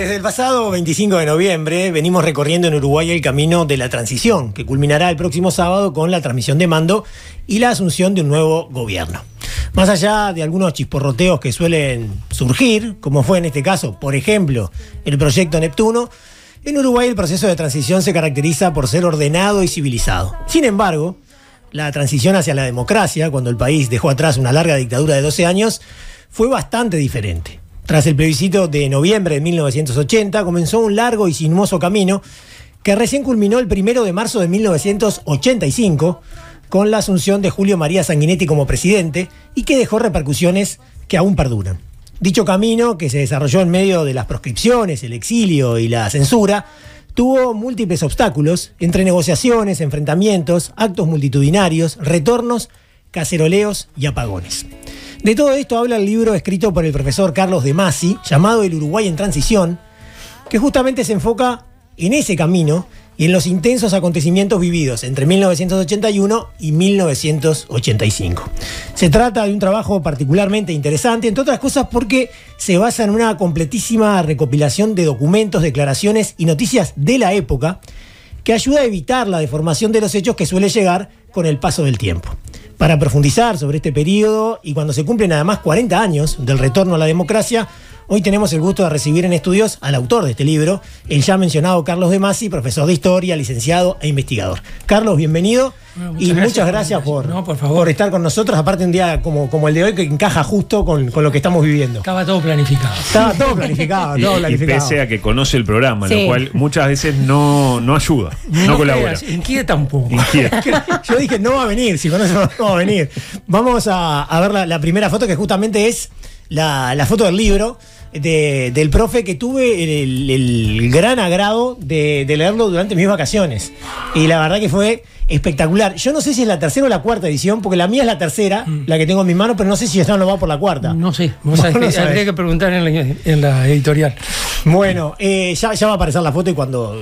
Desde el pasado 25 de noviembre venimos recorriendo en Uruguay el camino de la transición, que culminará el próximo sábado con la transmisión de mando y la asunción de un nuevo gobierno. Más allá de algunos chisporroteos que suelen surgir, como fue en este caso, por ejemplo, el proyecto Neptuno, en Uruguay el proceso de transición se caracteriza por ser ordenado y civilizado. Sin embargo, la transición hacia la democracia, cuando el país dejó atrás una larga dictadura de 12 años, fue bastante diferente. Tras el plebiscito de noviembre de 1980, comenzó un largo y sinuoso camino que recién culminó el 1 de marzo de 1985 con la asunción de Julio María Sanguinetti como presidente y que dejó repercusiones que aún perduran. Dicho camino, que se desarrolló en medio de las proscripciones, el exilio y la censura, tuvo múltiples obstáculos entre negociaciones, enfrentamientos, actos multitudinarios, retornos, caceroleos y apagones. De todo esto habla el libro escrito por el profesor Carlos de Masi, llamado El Uruguay en Transición, que justamente se enfoca en ese camino y en los intensos acontecimientos vividos entre 1981 y 1985. Se trata de un trabajo particularmente interesante, entre otras cosas porque se basa en una completísima recopilación de documentos, declaraciones y noticias de la época que ayuda a evitar la deformación de los hechos que suele llegar con el paso del tiempo. Para profundizar sobre este periodo y cuando se cumplen además 40 años del retorno a la democracia, hoy tenemos el gusto de recibir en estudios al autor de este libro, el ya mencionado Carlos de Masi, profesor de historia, licenciado e investigador. Carlos, bienvenido y muchas gracias por estar con nosotros, aparte un día como el de hoy que encaja justo con lo que estamos viviendo. Estaba todo planificado. Estaba todo planificado, y pese a que conoce el programa, sí, lo cual muchas veces no ayuda, no colabora. Inquieta un poco. Yo dije, no va a venir, si conoce no va a venir. Vamos a ver la primera foto, que justamente es la foto del libro del profe, que tuve el gran agrado de leerlo durante mis vacaciones. Y la verdad que fue espectacular. Yo no sé si es la tercera o la cuarta edición, porque la mía es la tercera, la que tengo en mis manos, pero no sé si ya no va por la cuarta. No sé, habría que preguntar en la editorial. Bueno, ya va a aparecer la foto y cuando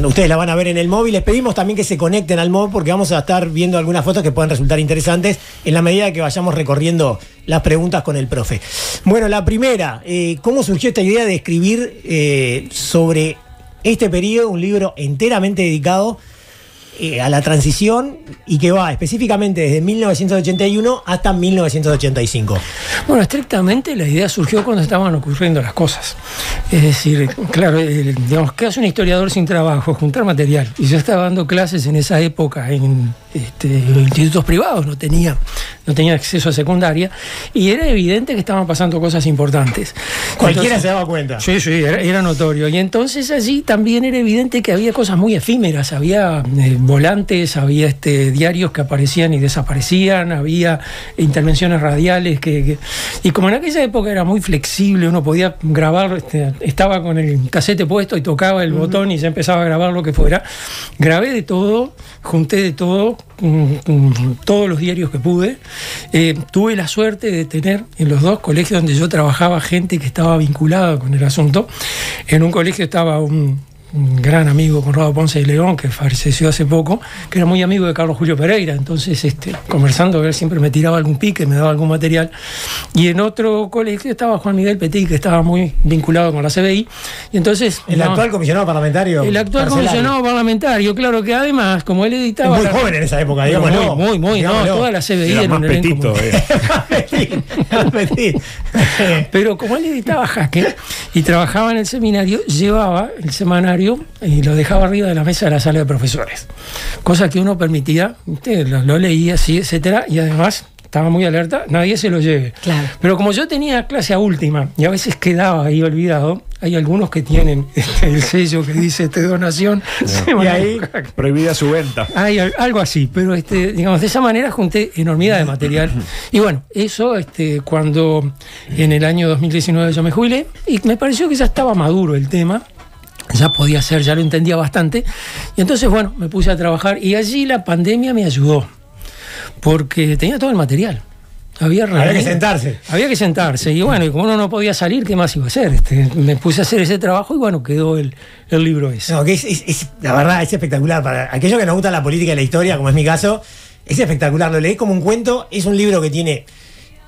ustedes la van a ver en el móvil, les pedimos también que se conecten al móvil porque vamos a estar viendo algunas fotos que pueden resultar interesantes en la medida que vayamos recorriendo las preguntas con el profe. Bueno, la primera, ¿cómo surgió esta idea de escribir sobre este periodo, un libro enteramente dedicado a la transición y que va específicamente desde 1981 hasta 1985? Bueno, estrictamente la idea surgió cuando estaban ocurriendo las cosas. Es decir, claro, digamos, ¿qué hace un historiador sin trabajo? Juntar material. Y yo estaba dando clases en esa época en institutos privados, no tenía acceso a secundaria, y era evidente que estaban pasando cosas importantes. Cualquiera se daba cuenta. Sí, era notorio. Y entonces allí también era evidente que había cosas muy efímeras, había volantes, había diarios que aparecían y desaparecían, había intervenciones radiales y como en aquella época era muy flexible, uno podía grabar, estaba con el casete puesto y tocaba el botón y ya empezaba a grabar lo que fuera. Grabé de todo, junté de todo, todos los diarios que pude. Tuve la suerte de tener en los dos colegios donde yo trabajaba gente que estaba vinculada con el asunto. En un colegio estaba un gran amigo, Conrado Ponce de León, que falleció hace poco, que era muy amigo de Carlos Julio Pereira. Entonces, conversando, él siempre me tiraba algún pique, me daba algún material. Y en otro colegio estaba Juan Miguel Petit, que estaba muy vinculado con la CBI. Y entonces, el actual comisionado parlamentario. El actual comisionado parlamentario, claro, que además, como él editaba... Muy joven en esa época, digámoslo. Muy, toda la CBI era en más un elenco. Petit. Pero como él editaba Jaque y trabajaba en el seminario, llevaba el semanario y lo dejaba arriba de la mesa de la sala de profesores, cosa que uno permitía, lo leía así, etcétera, y además estaba muy alerta, nadie se lo lleve. Claro. Pero como yo tenía clase a última y a veces quedaba ahí olvidado, hay algunos que tienen el sello que dice donación, y ahí prohibida su venta. Hay algo así, pero digamos, de esa manera junté enormidad de material. Y bueno, eso cuando en el año 2019 yo me jubilé y me pareció que ya estaba maduro el tema. Ya podía ser, ya lo entendía bastante. Y entonces, bueno, me puse a trabajar y allí la pandemia me ayudó, porque tenía todo el material. Había que sentarse. Y bueno, y como uno no podía salir, ¿qué más iba a hacer? Me puse a hacer ese trabajo y bueno, quedó el libro ese. No, que la verdad es espectacular. Para aquellos que nos gusta la política y la historia, como es mi caso, es espectacular. Lo leí como un cuento. Es un libro que tiene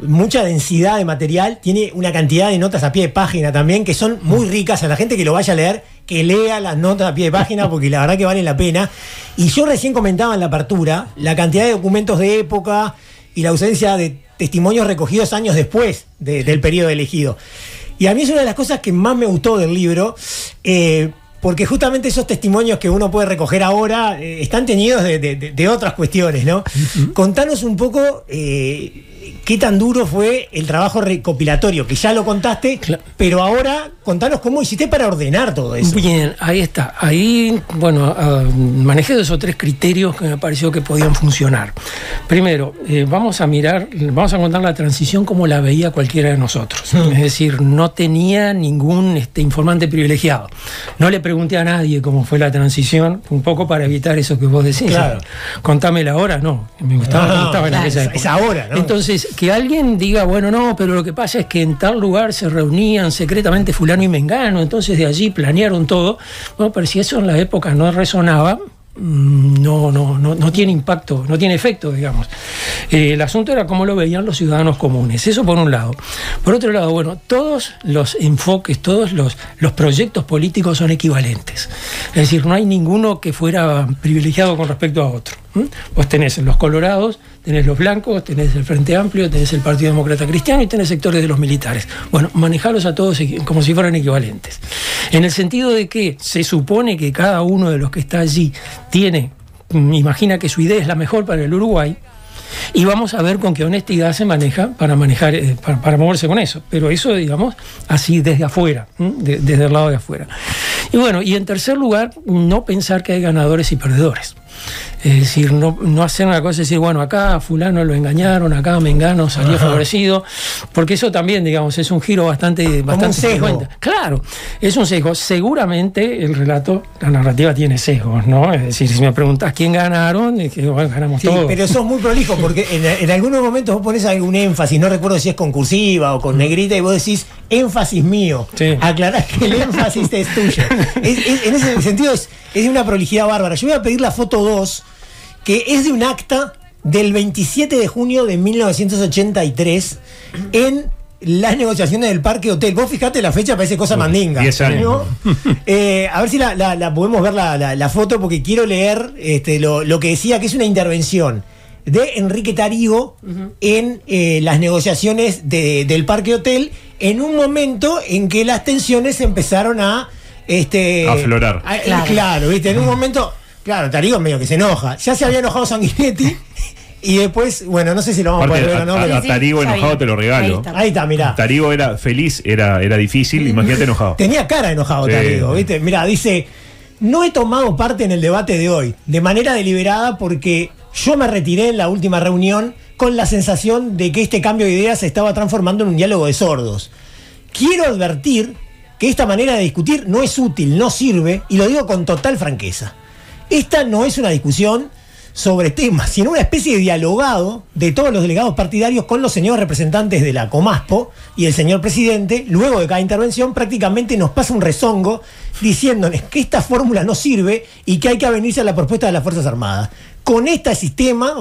mucha densidad de material, tiene una cantidad de notas a pie de página también que son muy ricas. A la gente que lo vaya a leer, que lea las notas a pie de página porque la verdad que valen la pena. Y yo recién comentaba en la apertura la cantidad de documentos de época y la ausencia de testimonios recogidos años después del periodo elegido. Y a mí es una de las cosas que más me gustó del libro, porque justamente esos testimonios que uno puede recoger ahora están teñidos de otras cuestiones, ¿no? Contanos un poco qué tan duro fue el trabajo recopilatorio, que ya lo contaste, pero ahora contanos cómo hiciste para ordenar todo eso. Bien, ahí está. Ahí, bueno, manejé 2 o 3 criterios que me pareció que podían funcionar. Primero, vamos a contar la transición como la veía cualquiera de nosotros. Es decir, no tenía ningún informante privilegiado. No le pregunté a nadie cómo fue la transición, un poco para evitar eso que vos decís. Claro. Contámela ahora, no. Me gustaba en aquella época. Es ahora, ¿no? Entonces, que alguien diga, bueno, no, pero lo que pasa es que en tal lugar se reunían secretamente fulano y mengano, entonces de allí planearon todo. Bueno, pero si eso en la época no resonaba, no tiene impacto, no tiene efecto, digamos. El asunto era cómo lo veían los ciudadanos comunes, eso por un lado. Por otro lado, bueno, todos los enfoques, todos los proyectos políticos son equivalentes. Es decir, no hay ninguno que fuera privilegiado con respecto a otro. Vos tenés los colorados, tenés los blancos, tenés el Frente Amplio, tenés el Partido Demócrata Cristiano y tenés sectores de los militares. Bueno, manejarlos a todos como si fueran equivalentes. En el sentido de que se supone que cada uno de los que está allí imagina que su idea es la mejor para el Uruguay, y vamos a ver con qué honestidad se maneja para moverse con eso. Pero eso, digamos, así desde afuera, desde el lado de afuera. Y bueno, y en tercer lugar, no pensar que hay ganadores y perdedores. Es decir, no hacer una cosa y decir, bueno, acá a fulano lo engañaron, acá a mengano salió favorecido, porque eso también, digamos, es un giro bastante un sesgo. Claro, es un sesgo. Seguramente el relato, la narrativa tiene sesgos, ¿no? Es decir, si me preguntás quién ganaron, es que bueno, ganamos todos. Pero sos muy prolijo, porque en algunos momentos vos pones algún énfasis, no recuerdo si es con cursiva o con negrita, y vos decís, énfasis mío. Sí. Aclarás que el énfasis es tuyo. En ese sentido es de una prolijidad bárbara. Yo voy a pedir la foto 2, que es de un acta del 27 de junio de 1983 en las negociaciones del Parque Hotel. Vos fijate la fecha, parece cosa mandinga. 10 años. ¿No? A ver si la podemos ver la foto, porque quiero leer lo que decía, que es una intervención de Enrique Tarigo en las negociaciones del Parque Hotel, en un momento en que las tensiones empezaron a aflorar. Claro, ¿viste? En un momento, claro, Tarigo medio que se enoja. Ya se había enojado Sanguinetti y después, bueno, no sé si lo vamos a poder ver o no. A Tarigo enojado te lo regalo. Ahí está, mirá. Tarigo era feliz, era difícil, imagínate enojado. Tenía cara de enojado, sí. Tarigo, ¿viste? Mirá, dice, no he tomado parte en el debate de hoy, de manera deliberada, porque yo me retiré en la última reunión con la sensación de que este cambio de ideas se estaba transformando en un diálogo de sordos. Quiero advertir que esta manera de discutir no es útil, no sirve, y lo digo con total franqueza. Esta no es una discusión sobre temas, sino una especie de dialogado de todos los delegados partidarios con los señores representantes de la Comaspo y el señor presidente. Luego de cada intervención prácticamente nos pasa un rezongo diciéndoles que esta fórmula no sirve y que hay que avenirse a la propuesta de las Fuerzas Armadas. Con este sistema,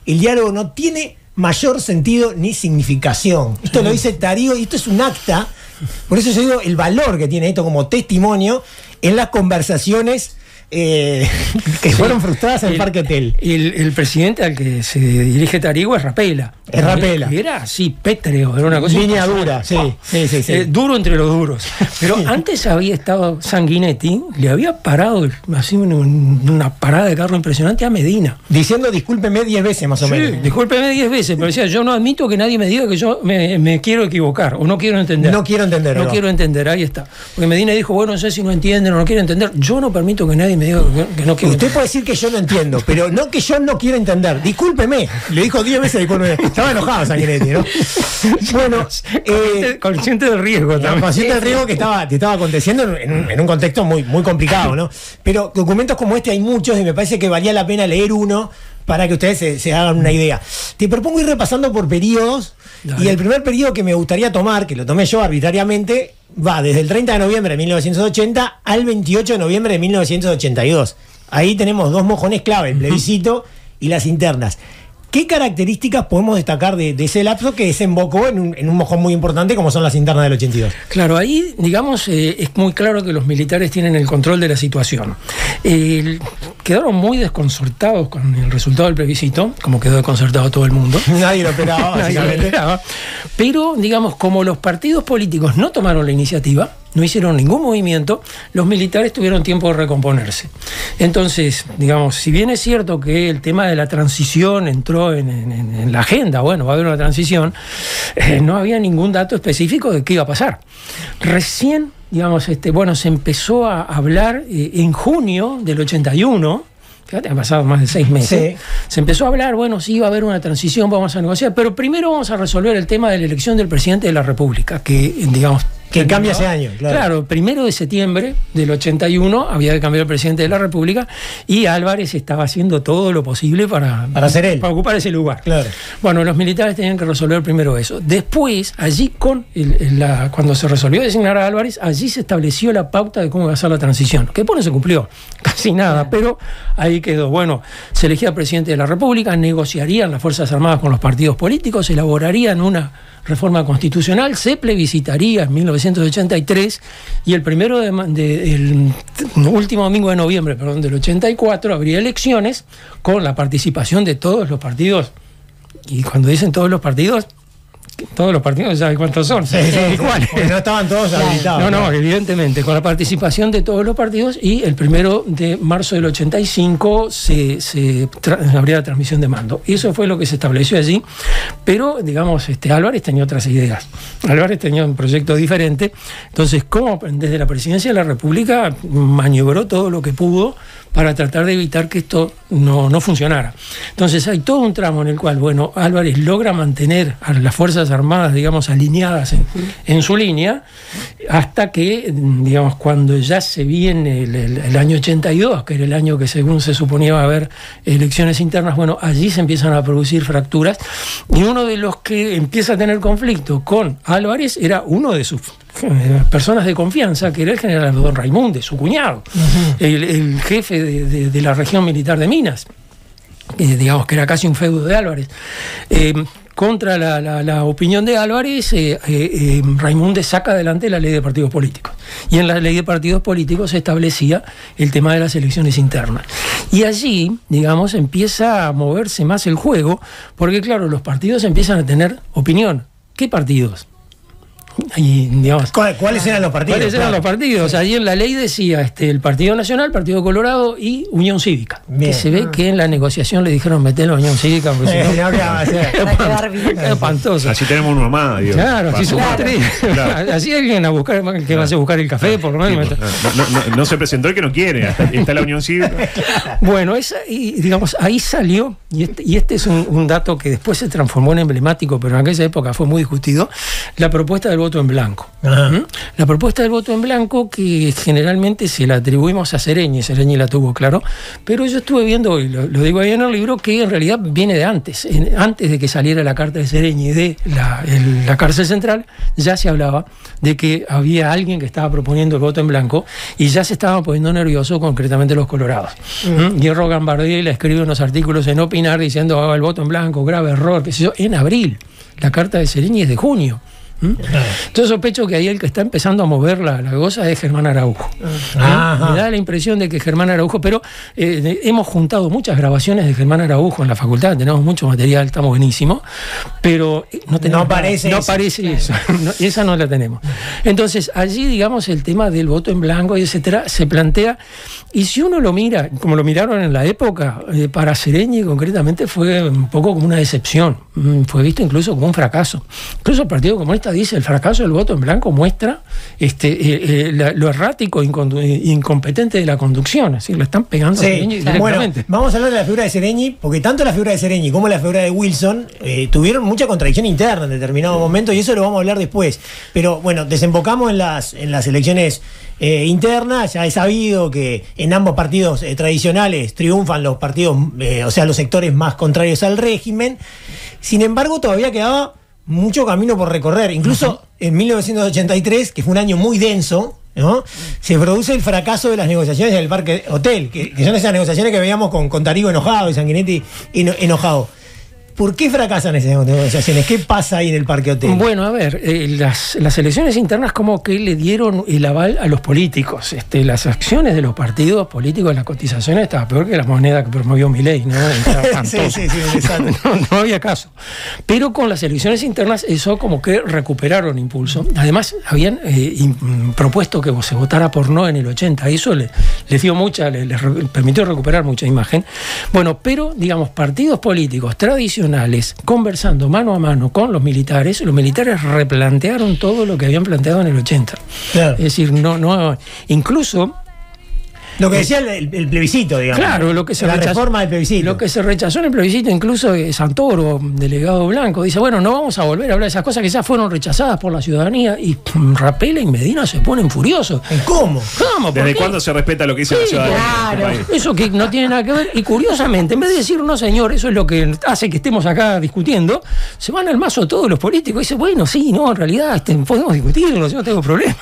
el diálogo no tiene mayor sentido ni significación. Esto lo dice Tarigo y esto es un acta. Por eso yo digo el valor que tiene esto como testimonio en las conversaciones que fueron frustradas en el Parque Hotel. El presidente al que se dirige Tarigo es Rapella. Es Rapella. Era así, pétreo, era una cosa. Línea dura, sí. Duro entre los duros. Pero antes había estado Sanguinetti, le había parado así una parada de carro impresionante a Medina. Diciendo discúlpeme 10 veces más o menos. Sí, discúlpeme 10 veces, pero decía, yo no admito que nadie me diga que yo me quiero equivocar o no quiero entender. No quiero entender, ahí está. Porque Medina dijo, bueno, no sé si no entienden o no quieren entender. Yo no permito que nadie me diga que no quiero. Usted puede decir que yo no entiendo, pero no que yo no quiero entender. Discúlpeme. Le dijo 10 veces discúlpeme. Estaba enojado Sanguinetti, ¿no? Bueno, consciente del riesgo también. Consciente del riesgo que estaba aconteciendo en un contexto muy, muy complicado, ¿no? Pero documentos como este hay muchos y me parece que valía la pena leer uno para que ustedes se hagan una idea. Te propongo ir repasando por periodos. Dale. Y el primer periodo que me gustaría tomar, que lo tomé yo arbitrariamente, va desde el 30 de noviembre de 1980 al 28 de noviembre de 1982. Ahí tenemos dos mojones clave, el plebiscito y las internas. ¿Qué características podemos destacar de ese lapso que desembocó en un mojón muy importante como son las internas del 82? Claro, ahí, digamos, es muy claro que los militares tienen el control de la situación. Quedaron muy desconcertados con el resultado del plebiscito, como quedó desconcertado todo el mundo. Nadie lo esperaba, básicamente. Pero, digamos, como los partidos políticos no tomaron la iniciativa, no hicieron ningún movimiento, los militares tuvieron tiempo de recomponerse. Entonces, digamos, si bien es cierto que el tema de la transición entró en la agenda, bueno, va a haber una transición, no había ningún dato específico de qué iba a pasar. Recién, digamos, se empezó a hablar en junio del 81, fíjate, han pasado más de 6 meses, sí. Se empezó a hablar, bueno, sí, va a haber una transición, vamos a negociar, pero primero vamos a resolver el tema de la elección del presidente de la República, que, digamos, que cambia ese año, claro. Claro, 1 de septiembre del 81 había que cambiar el presidente de la República y Álvarez estaba haciendo todo lo posible para ser él, para ocupar ese lugar. Claro. Bueno, los militares tenían que resolver primero eso. Después, allí cuando se resolvió designar a Álvarez, allí se estableció la pauta de cómo iba a ser la transición, que después no se cumplió, casi nada, pero ahí quedó. Bueno, se elegía presidente de la República, negociarían las Fuerzas Armadas con los partidos políticos, elaborarían una reforma constitucional, se plebiscitaría en 1983 y el último domingo de noviembre, del 84 habría elecciones con la participación de todos los partidos. Y cuando dicen todos los partidos ¿sabe cuántos son? Sí, ¿cuáles? Porque no estaban todos habilitados. No, evidentemente, con la participación de todos los partidos, y el 1 de marzo del 85 habría la transmisión de mando. Y eso fue lo que se estableció allí, pero, digamos, Álvarez tenía otras ideas. Álvarez tenía un proyecto diferente, entonces, como desde la presidencia de la República maniobró todo lo que pudo para tratar de evitar que esto no funcionara. Entonces hay todo un tramo en el cual, Álvarez logra mantener a las Fuerzas Armadas, digamos, alineadas en su línea, hasta que, digamos, cuando ya se viene el año 82, que era el año que según se suponía iba a haber elecciones internas, allí se empiezan a producir fracturas, y uno de los que empieza a tener conflicto con Álvarez era uno de sus personas de confianza, que era el general Don Raimunde, su cuñado, el jefe de la región militar de Minas, digamos que era casi un feudo de Álvarez. Contra la opinión de Álvarez, Raimunde saca adelante la ley de partidos políticos. Y en la ley de partidos políticos se establecía el tema de las elecciones internas. Y allí, digamos, empieza a moverse más el juego, porque claro, los partidos empiezan a tener opinión. ¿Qué partidos? Y, digamos, ¿Cuáles eran los partidos? ¿Cuáles eran los partidos? Sí. Allí en la ley decía el Partido Nacional, Partido Colorado y Unión Cívica. Bien. Que se ve que en la negociación le dijeron meter la Unión Cívica, porque si no, es espantoso. Así tenemos uno más. Dios. Claro, así somos tres. Claro. Así alguien a buscar, que va a buscar el café, por lo menos. No se presentó el que no quiere, está la Unión Cívica. Bueno, digamos, ahí salió, y este es un dato que después se transformó en emblemático, pero en aquella época fue muy discutido, la propuesta del voto en blanco. La propuesta del voto en blanco, que generalmente se la atribuimos a Sereñi la tuvo, claro, pero yo estuve viendo, y lo digo ahí en el libro, que en realidad viene de antes de que saliera la carta de Sereñi de la cárcel central, ya se hablaba de que había alguien que estaba proponiendo el voto en blanco y ya se estaban poniendo nerviosos, concretamente los colorados. Hierro Gambardier le escribe unos artículos en Opinar diciendo el voto en blanco, grave error, qué sé yo, en abril. La carta de Sereñi es de junio. Entonces sospecho que ahí el que está empezando a mover la cosa es Germán Araujo. Me da la impresión de que Germán Araujo, pero hemos juntado muchas grabaciones de Germán Araujo en la facultad, tenemos mucho material, está buenísimo, pero no aparece eso. Esa no la tenemos. Entonces allí, digamos, el tema del voto en blanco y etcétera se plantea, y si uno lo mira, como lo miraron en la época, para Sereñi concretamente fue un poco como una decepción, fue visto incluso como un fracaso. Incluso el Partido Comunista dice, el fracaso del voto en blanco muestra lo errático e incompetente de la conducción, así lo están pegando a Sereñi directamente. Bueno, vamos a hablar de la figura de Sereñi, porque tanto la figura de Sereñi como la figura de Wilson tuvieron mucha contradicción interna en determinado momento, y eso lo vamos a hablar después. Pero bueno, desembocamos en las elecciones internas. Ya es sabido que en ambos partidos tradicionales triunfan los partidos, o sea, los sectores más contrarios al régimen. Sin embargo, todavía quedaba mucho camino por recorrer. Incluso en 1983, que fue un año muy denso, ¿no?, se produce el fracaso de las negociaciones del Parque Hotel, que son esas negociaciones que veíamos con Tarigo enojado y Sanguinetti enojado. ¿Por qué fracasan esas negociaciones? ¿Qué pasa ahí en el Parque Hotel? Bueno, a ver, las elecciones internas como que le dieron el aval a los políticos. Las acciones de los partidos políticos, las cotizaciones, estaba peor que la moneda que promovió Milei, ¿no? Sí, no había caso. Pero con las elecciones internas eso como que recuperaron impulso. Además, habían propuesto que se votara por no en el 80. Eso les dio les permitió recuperar mucha imagen. Bueno, pero, digamos, partidos políticos tradicionales conversando mano a mano con los militares replantearon todo lo que habían planteado en el 80. Claro. Es decir, incluso lo que decía el plebiscito, digamos. Claro, la reforma del plebiscito. Lo que se rechazó en el plebiscito, incluso Santoro, delegado blanco, dice, bueno, no vamos a volver a hablar de esas cosas que ya fueron rechazadas por la ciudadanía. Y Rapella y Medina se ponen furiosos. ¿Cómo? ¿Desde cuándo se respeta lo que dice la ciudadanía? Claro, eso que no tiene nada que ver. Y curiosamente, en vez de decir, no señor, eso es lo que hace que estemos acá discutiendo, se van al mazo todos los políticos y dicen, bueno, sí, no, en realidad podemos discutirlo, yo no tengo problema.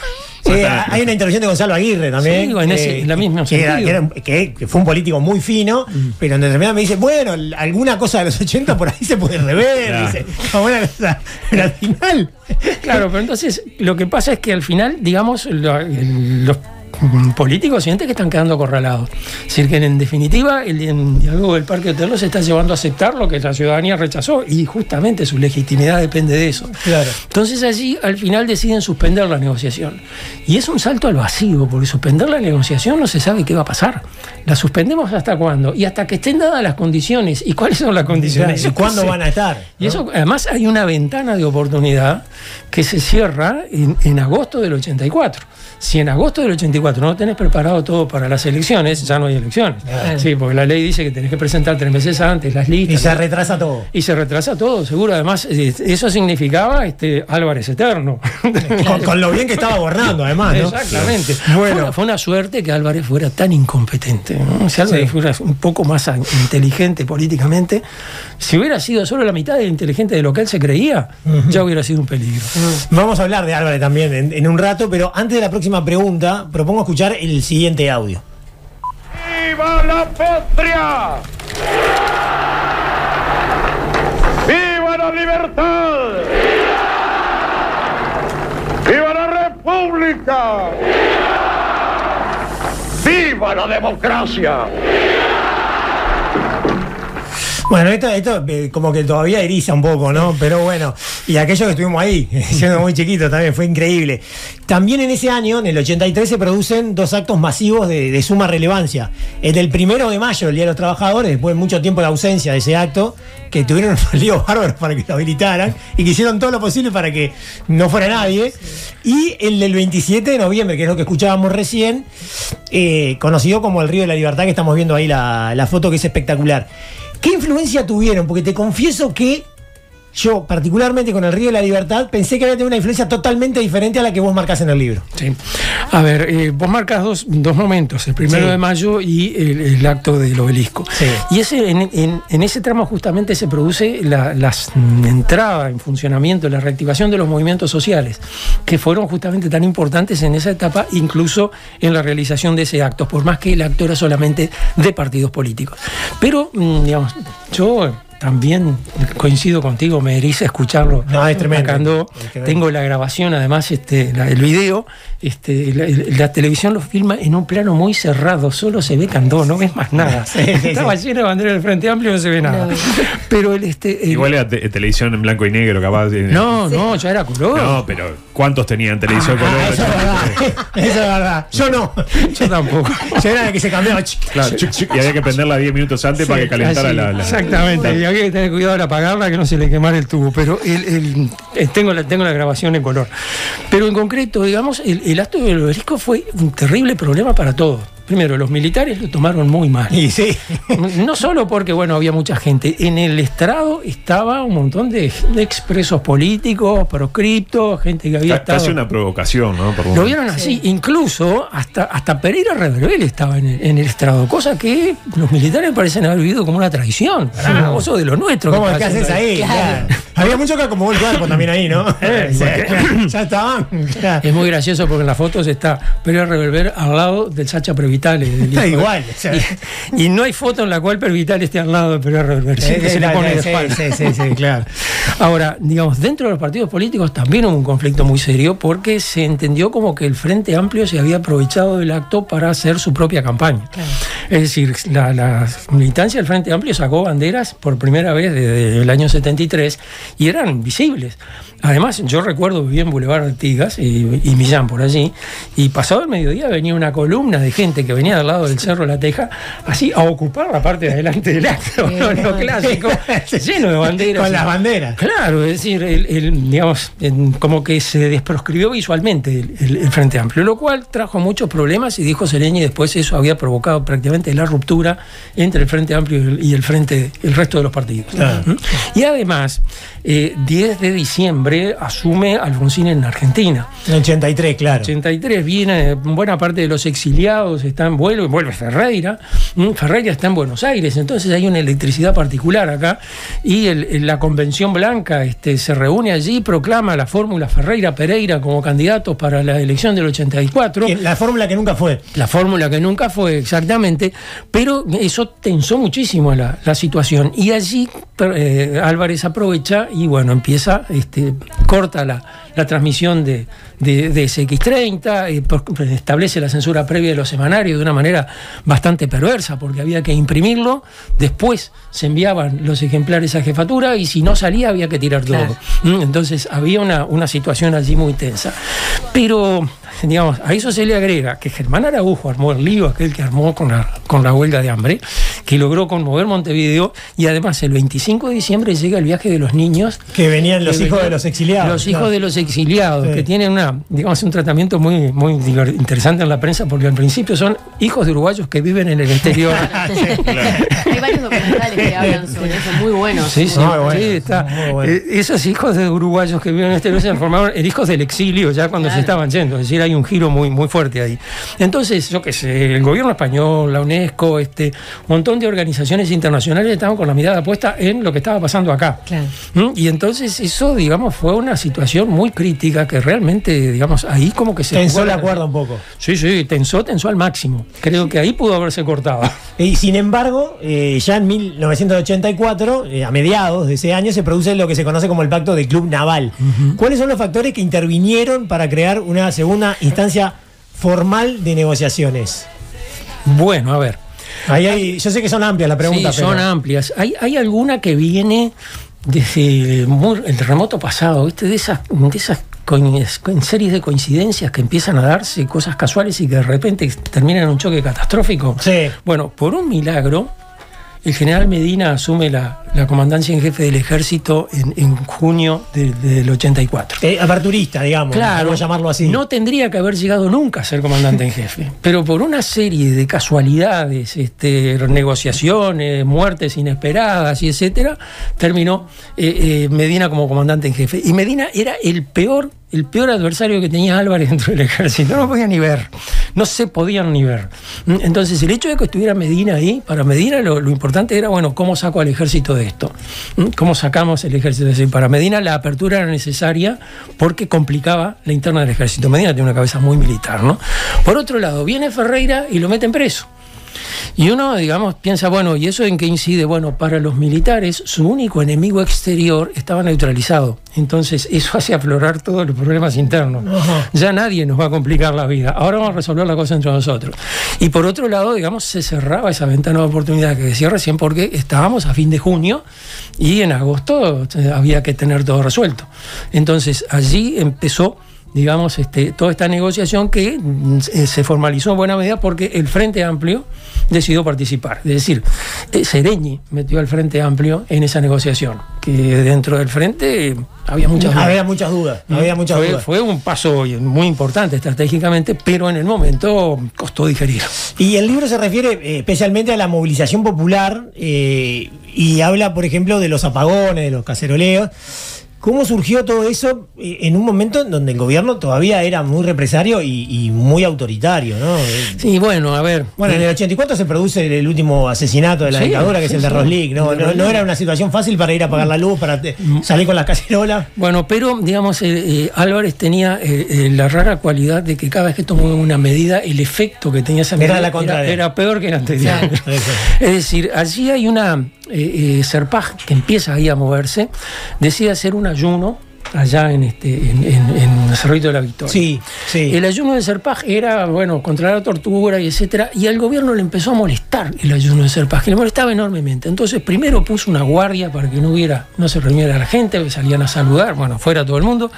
Hay una intervención de Gonzalo Aguirre también. Sí, en la misma que fue un político muy fino, pero en determinada me dice, bueno, alguna cosa de los 80 por ahí se puede rever. Claro. Dice, buena cosa. Pero al final. Claro, pero entonces lo que pasa es que al final, digamos, los políticos sienten que están quedando acorralados. Es decir, que en definitiva el diálogo del Parque Hotel se está llevando a aceptar lo que la ciudadanía rechazó y justamente su legitimidad depende de eso. Claro. Entonces allí al final deciden suspender la negociación. Y es un salto al vacío, porque suspender la negociación no se sabe qué va a pasar. ¿La suspendemos hasta cuándo? Y hasta que estén dadas las condiciones. ¿Y cuáles son las condiciones? ¿Y cuándo van a estar? Y eso, además hay una ventana de oportunidad que se cierra en agosto del 84. Si en agosto del 84 no tenés preparado todo para las elecciones, ya no hay elecciones. Sí, porque la ley dice que tenés que presentar 3 meses antes las listas. Y se retrasa todo. Y se retrasa todo, seguro. Además, eso significaba Álvarez eterno. Con lo bien que estaba gobernando, además, ¿no? Exactamente. Bueno. Fue una suerte que Álvarez fuera tan incompetente, ¿no? Si Álvarez fuera un poco más inteligente políticamente, si hubiera sido solo la mitad de inteligente de lo que él se creía, ya hubiera sido un peligro. Vamos a hablar de Álvarez también en un rato, pero antes de la próxima pregunta, propongo escuchar el siguiente audio. ¡Viva la patria! ¡Viva la libertad! ¡Viva la república! ¡Viva la democracia! Bueno, esto como que todavía eriza un poco, ¿no? Pero bueno, y aquellos que estuvimos ahí, siendo muy chiquitos también, fue increíble. También en ese año, en el 83, se producen 2 actos masivos de suma relevancia. El del 1 de mayo, el Día de los Trabajadores, después de mucho tiempo de ausencia de ese acto, que tuvieron un lío bárbaro para que lo habilitaran y que hicieron todo lo posible para que no fuera nadie. Y el del 27 de noviembre, que es lo que escuchábamos recién, conocido como el Río de la Libertad, que estamos viendo ahí la foto, que es espectacular. ¿Qué influencia tuvieron? Porque te confieso que yo, particularmente con el Río de la Libertad, pensé que había tenido una influencia totalmente diferente a la que vos marcás en el libro. Sí. A ver, vos marcas dos momentos, el 1 de mayo y el acto del obelisco. Sí. Y en ese tramo justamente se produce la entrada en funcionamiento, la reactivación de los movimientos sociales, que fueron justamente tan importantes en esa etapa, incluso en la realización de ese acto, por más que el acto era solamente de partidos políticos. Pero, digamos, yo también coincido contigo, me eriza escucharlo. No, es tremendo. Cuando tengo la grabación, además, el video, la televisión lo filma en un plano muy cerrado, solo se ve Candó, no ves más nada. Estaba lleno de banderas del Frente Amplio y no se ve nada. Pero igual era televisión en blanco y negro, capaz. No, ya era color. No, pero ¿cuántos tenían televisión color? Eso es verdad. Eso es verdad. Yo no. Yo tampoco. Yo era de que se cambiaba. Claro, y había que prenderla 10 minutos antes para que calentara la. Exactamente. Y había que tener cuidado al apagarla, que no se le quemara el tubo. Pero tengo la grabación en color. Pero en concreto, digamos, el acto del obelisco fue un terrible problema para todos. Primero, los militares lo tomaron muy mal. Y sí. No solo porque, había mucha gente. En el estrado estaba un montón de expresos políticos, proscriptos, gente que había estado... Casi una provocación, ¿no? Lo vieron así. Incluso hasta Pereira Reverbel estaba en el estrado, cosa que los militares parecen haber vivido como una traición. Vos sos de lo nuestro. ¿Cómo que haces ahí? Claro. Había mucho que acomodó el cuerpo también ahí, ¿no? Ya estaban. Claro. Es muy gracioso porque en las fotos está Pereira Reverbel al lado del Sacha Previtano. Vitale. Está igual. O sea. Y no hay foto en la cual Pervitale esté al lado de Perón Reverber. Siempre se le pone de espalda. Sí, claro. Ahora, digamos, dentro de los partidos políticos también hubo un conflicto muy serio porque se entendió como que el Frente Amplio se había aprovechado del acto para hacer su propia campaña. Claro. Es decir, la militancia del Frente Amplio sacó banderas por primera vez desde el año 73 y eran visibles. Además, yo recuerdo vivía en Boulevard Artigas y Millán por allí, y pasado el mediodía venía una columna de gente que venía del lado del Cerro La Teja, así a ocupar la parte de adelante del acto, lo clásico, lleno de banderas. Con las banderas. Claro, es decir, digamos, como que se desproscribió visualmente el Frente Amplio, lo cual trajo muchos problemas, y dijo Sereñi después eso había provocado prácticamente la ruptura entre el Frente Amplio y el resto de los partidos. Claro. Y además, 10 de diciembre asume Alfonsín en Argentina. En 83, claro. 83 viene buena parte de los exiliados, vuelve Ferreira. Ferreira está en Buenos Aires, entonces hay una electricidad particular acá, y la Convención Blanca se reúne allí, proclama la fórmula Ferreira-Pereira como candidatos para la elección del 84. La fórmula que nunca fue. La fórmula que nunca fue, exactamente, pero eso tensó muchísimo la situación, y allí Álvarez aprovecha y bueno, empieza, corta la transmisión de SX30, establece la censura previa de los semanarios de una manera bastante perversa, porque había que imprimirlo, después se enviaban los ejemplares a jefatura y si no salía había que tirar todo. Claro. Entonces había una situación allí muy tensa. Pero, digamos, a eso se le agrega que Germán Araujo armó el lío aquel que armó con la huelga de hambre, que logró conmover Montevideo, y además el 25 de diciembre llega el viaje de los niños. Que venían los hijos de los exiliados. Los hijos de los exiliados, que tienen un tratamiento muy, muy interesante en la prensa, porque al principio son hijos de uruguayos que viven en el exterior. Claro. Hay varios documentales que hablan sobre eso, muy buenos. Sí, está. Esos hijos de uruguayos que viven en el exterior se transformaron en hijos del exilio ya cuando se estaban yendo, es decir, hay un giro muy, muy fuerte ahí. Entonces, yo qué sé, el gobierno español, la UNESCO, un montón de organizaciones internacionales estaban con la mirada puesta en lo que estaba pasando acá. Claro. Y entonces eso, digamos, fue una situación muy crítica que realmente, digamos, ahí como que se tensó la cuerda un poco. Sí, tensó al máximo. Creo que ahí pudo haberse cortado. Y sin embargo, ya en 1984, a mediados de ese año, se produce lo que se conoce como el Pacto del Club Naval. ¿Cuáles son los factores que intervinieron para crear una segunda instancia formal de negociaciones? Bueno, a ver. Yo sé que son amplias las preguntas. Sí, son amplias. Hay alguna que viene desde el remoto pasado, ¿viste? De esas series de coincidencias que empiezan a darse, cosas casuales y que de repente terminan en un choque catastrófico. Sí. Bueno, por un milagro, el general Medina asume la comandancia en jefe del ejército en junio del 84. Aperturista, digamos. Claro, vamos a llamarlo así. No tendría que haber llegado nunca a ser comandante en jefe, pero por una serie de casualidades, negociaciones, muertes inesperadas y etcétera, terminó Medina como comandante en jefe. Y Medina era el peor adversario que tenía Álvarez dentro del ejército. No lo podían ni ver, no se podían ni ver. Entonces, el hecho de que estuviera Medina ahí, para Medina lo importante era, bueno, ¿cómo saco al ejército de esto? ¿Cómo sacamos el ejército? Es decir, para Medina la apertura era necesaria porque complicaba la interna del ejército. Medina tiene una cabeza muy militar, ¿no? Por otro lado, viene Ferreira y lo meten preso. Y uno, digamos, piensa, bueno, ¿y eso en qué incide? Bueno, para los militares, su único enemigo exterior estaba neutralizado. Entonces, eso hace aflorar todos los problemas internos. Ya nadie nos va a complicar la vida. Ahora vamos a resolver la cosa entre nosotros. Y por otro lado, digamos, se cerraba esa ventana de oportunidad que decía recién, porque estábamos a fin de junio y en agosto había que tener todo resuelto. Entonces, allí empezó, digamos, toda esta negociación que se formalizó en buena medida porque el Frente Amplio decidió participar. Es decir, Sereñi metió al Frente Amplio en esa negociación, que dentro del Frente había muchas dudas. Fue un paso muy importante estratégicamente, pero en el momento costó digerir. Y el libro se refiere especialmente a la movilización popular y habla, por ejemplo, de los apagones, de los caceroleos. ¿Cómo surgió todo eso en un momento en donde el gobierno todavía era muy represario y muy autoritario, ¿no? Sí, bueno, a ver. Bueno, en el 84 se produce el último asesinato de la dictadura, que es el de Roslik, ¿no? No era una situación fácil para ir a apagar la luz, para salir con las cacerolas. Bueno, pero, digamos, Álvarez tenía la rara cualidad de que cada vez que tomaba una medida, el efecto que tenía esa medida era peor que la anterior. Es decir, allí hay una Serpaj que empieza ahí a moverse, decide hacer un ayuno allá en el Cerrito de la Victoria. Sí. El ayuno de Serpaj era, bueno, contra la tortura y etcétera, y al gobierno le empezó a molestar el ayuno de Serpaj, que le molestaba enormemente. Entonces, primero puso una guardia para que no se reuniera la gente, salían a saludar, bueno, fuera todo el mundo,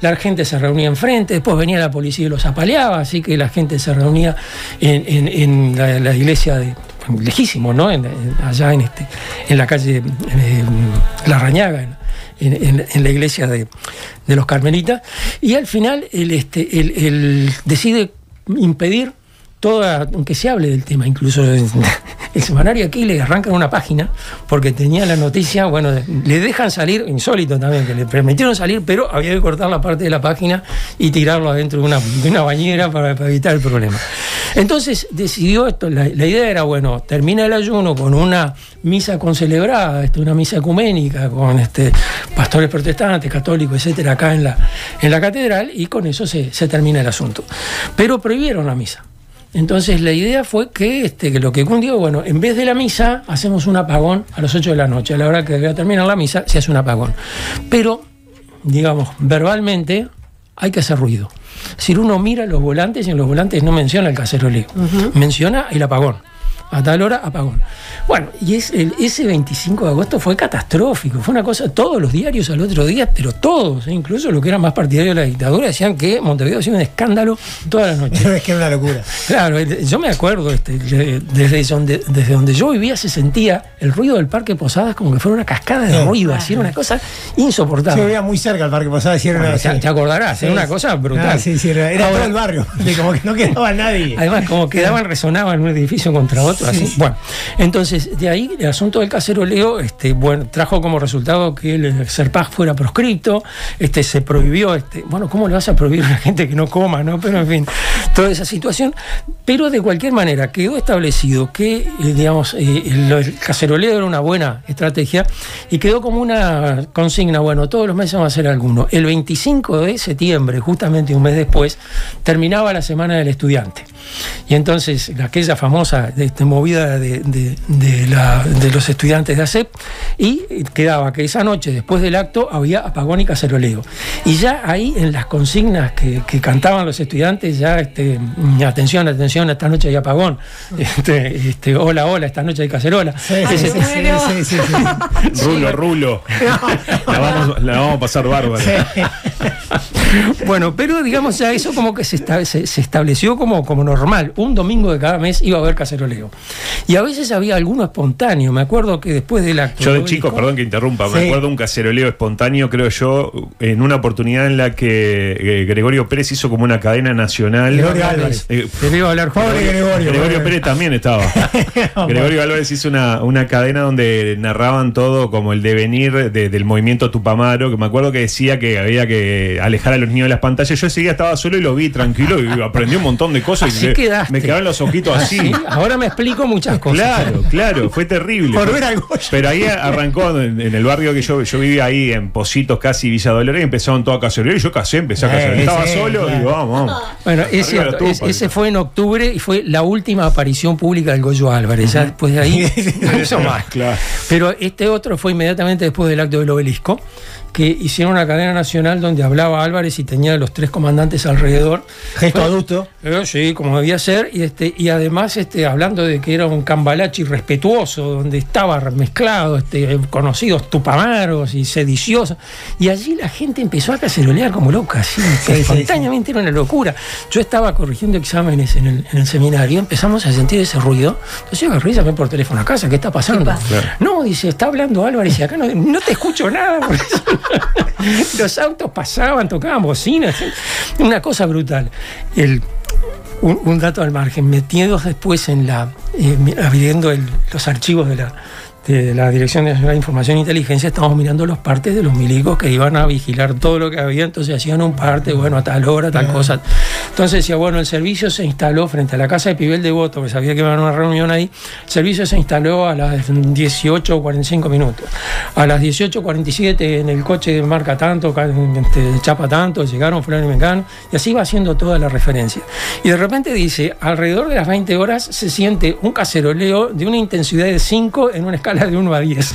la gente se reunía enfrente, después venía la policía y los apaleaba, así que la gente se reunía en la iglesia lejísimo, ¿no? Allá en la calle La Rañaga, en la iglesia de los Carmelitas, y al final él decide impedir aunque se hable del tema, incluso el semanario aquí le arrancan una página porque tenía la noticia, bueno, le dejan salir, insólito también, que le permitieron salir, pero había que cortar la parte de la página y tirarlo adentro de una bañera para evitar el problema. Entonces decidió esto, la idea era, bueno, termina el ayuno con una misa concelebrada, una misa ecuménica con pastores protestantes, católicos, etcétera, acá en la catedral, y con eso se termina el asunto. Pero prohibieron la misa. Entonces la idea fue que lo que cundió, bueno, en vez de la misa hacemos un apagón a las 8 de la noche, a la hora que debe terminar la misa se hace un apagón. Pero, digamos, verbalmente hay que hacer ruido. Si uno mira los volantes, y en los volantes no menciona el caceroleo, menciona el apagón. A tal hora, apagón. Bueno, y ese 25 de agosto fue catastrófico. Fue una cosa, todos los diarios al otro día, pero todos, incluso los que eran más partidarios de la dictadura, decían que Montevideo hacía un escándalo toda la noche. Es que era una locura. Claro, yo me acuerdo, desde donde yo vivía se sentía el ruido del Parque Posadas como que fuera una cascada de ruido, así era una cosa insoportable. Yo vivía muy cerca del Parque Posadas y era una... Te acordarás, era una cosa brutal. Era todo el barrio, como que no quedaba nadie. Además, como quedaban, resonaban en un edificio contra otro. Así. Bueno, entonces de ahí el asunto del caceroleo trajo como resultado que el Serpaj fuera proscripto, se prohibió, bueno, ¿cómo le vas a prohibir a la gente que no coma, no? Pero en fin, toda esa situación. Pero de cualquier manera quedó establecido que, digamos, el caceroleo era una buena estrategia y quedó como una consigna, bueno, todos los meses vamos a hacer alguno. El 25 de septiembre, justamente un mes después, terminaba la Semana del Estudiante. Y entonces aquella famosa movida de los estudiantes de ACEP, y quedaba que esa noche después del acto había apagón y caceroleo, y ya ahí en las consignas que cantaban los estudiantes ya atención, esta noche hay apagón, hola, esta noche hay cacerola. Rulo. La vamos a pasar bárbara. Bueno, pero digamos ya eso como que se estableció como normal. Un domingo de cada mes iba a haber caceroleo. Y a veces había alguno espontáneo. Me acuerdo que después del acto... Yo de chico, perdón que interrumpa, me acuerdo un caceroleo espontáneo, creo yo, en una oportunidad en la que Gregorio Pérez hizo como una cadena nacional. Gregorio Álvarez. Te iba a hablar, Gregorio Pérez también estaba. Gregorio Álvarez hizo una cadena donde narraban todo como el devenir del movimiento Tupamaro, que me acuerdo que decía que había que alejar a los niños de las pantallas. Yo ese día estaba solo y lo vi tranquilo y aprendí un montón de cosas. Así quedaste. Me quedaban los ojitos así. ¿Sí? Ahora me explico muchas cosas. Claro, fue terrible. Por ver algo. Pero ahí arrancó en el barrio que yo vivía ahí, en Positos, casi Villa Dolores, y empezaron todos a cacerolear, y yo empecé a cacerolear. Estaba solo, y digo, vamos. Bueno, es cierto, ese fue en octubre y fue la última aparición pública del Goyo Álvarez. Ya después de ahí no hizo más. Claro. Pero este otro fue inmediatamente después del acto del Obelisco, que hicieron una cadena nacional donde hablaba Álvarez y tenía a los tres comandantes alrededor. Gesto adulto. Sí, como debía ser, y además hablando de que era un cambalache irrespetuoso, donde estaba mezclado conocidos tupamaros y sediciosos, y allí la gente empezó a cacerolear como loca, así, espontáneamente era una locura. Yo estaba corrigiendo exámenes en el seminario, empezamos a sentir ese ruido, entonces yo agarré y llamé por teléfono a casa, ¿qué está pasando? ¿Qué pasa? Claro. No, dice, está hablando Álvarez y acá no te escucho nada, por eso. Los autos pasaban, tocaban bocinas, una cosa brutal. Un dato al margen, metidos después abriendo los archivos de de la Dirección Nacional de Información e Inteligencia, estábamos mirando los partes de los milicos que iban a vigilar todo lo que había, entonces hacían un parte, bueno, a tal hora, tal cosa. Entonces decía, bueno, el servicio se instaló frente a la casa de Pibel Devoto, que sabía que iba a haber una reunión ahí, el servicio se instaló a las 18:45 minutos. A las 18:47 en el coche de marca tanto, chapa tanto, llegaron fulano y mengano, y así va haciendo toda la referencia. Y de repente dice, alrededor de las 20 horas se siente un caceroleo de una intensidad de 5 en una escala de 1 a 10.